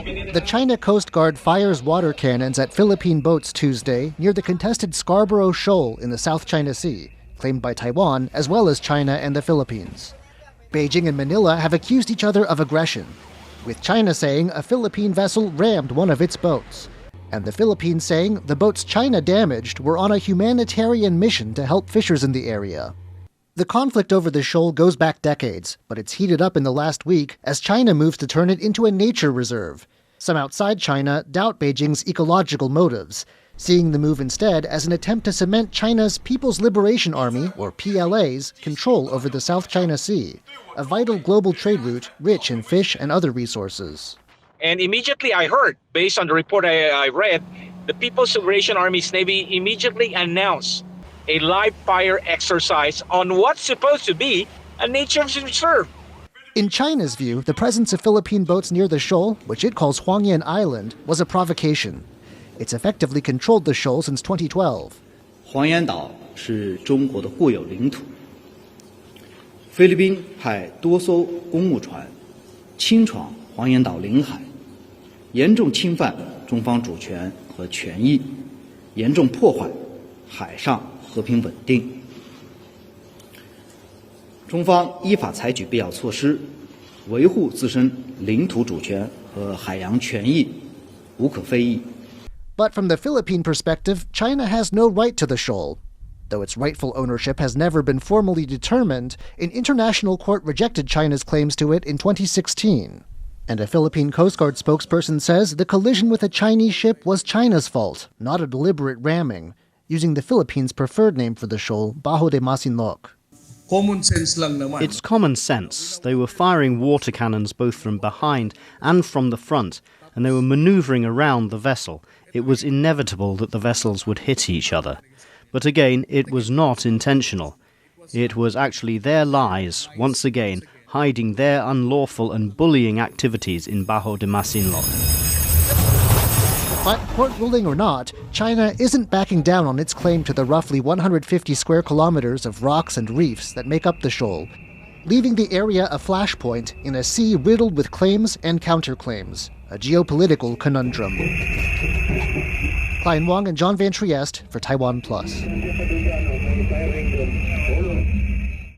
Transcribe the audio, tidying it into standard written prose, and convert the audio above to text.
The China Coast Guard fires water cannons at Philippine boats Tuesday near the contested Scarborough Shoal in the South China Sea, claimed by Taiwan as well as China and the Philippines. Beijing and Manila have accused each other of aggression, with China saying a Philippine vessel rammed one of its boats, and the Philippines saying the boats China damaged were on a humanitarian mission to help fishers in the area. The conflict over the shoal goes back decades, but it's heated up in the last week as China moves to turn it into a nature reserve. Some outside China doubt Beijing's ecological motives, seeing the move instead as an attempt to cement China's People's Liberation Army, or PLA's, control over the South China Sea, a vital global trade route rich in fish and other resources. And immediately I heard, based on the report I read, the People's Liberation Army's Navy immediately announced a live fire exercise on what's supposed to be a nature reserve. In China's view, the presence of Philippine boats near the shoal, which it calls Huangyan Island, was a provocation. It's effectively controlled the shoal since 2012. 黄岩岛是中国的固有领土。菲律宾派多艘公务船侵闯黄岩岛领海，严重侵犯中方主权和权益，严重破坏海上和平稳定。中方依法采取必要措施，维护自身领土主权和海洋权益，无可非议。 But from the Philippine perspective, China has no right to the shoal. Though its rightful ownership has never been formally determined, an international court rejected China's claims to it in 2016. And a Philippine Coast Guard spokesperson says the collision with a Chinese ship was China's fault, not a deliberate ramming, using the Philippines' preferred name for the shoal, Bajo de Masinloc. It's common sense. They were firing water cannons both from behind and from the front, and they were maneuvering around the vessel. It was inevitable that the vessels would hit each other. But again, it was not intentional. It was actually their lies, once again, hiding their unlawful and bullying activities in Bajo de Masinloc. But court ruling or not, China isn't backing down on its claim to the roughly 150 square kilometers of rocks and reefs that make up the shoal, leaving the area a flashpoint in a sea riddled with claims and counterclaims, a geopolitical conundrum. Klein, Wang, and John Van Trieste for TaiwanPlus.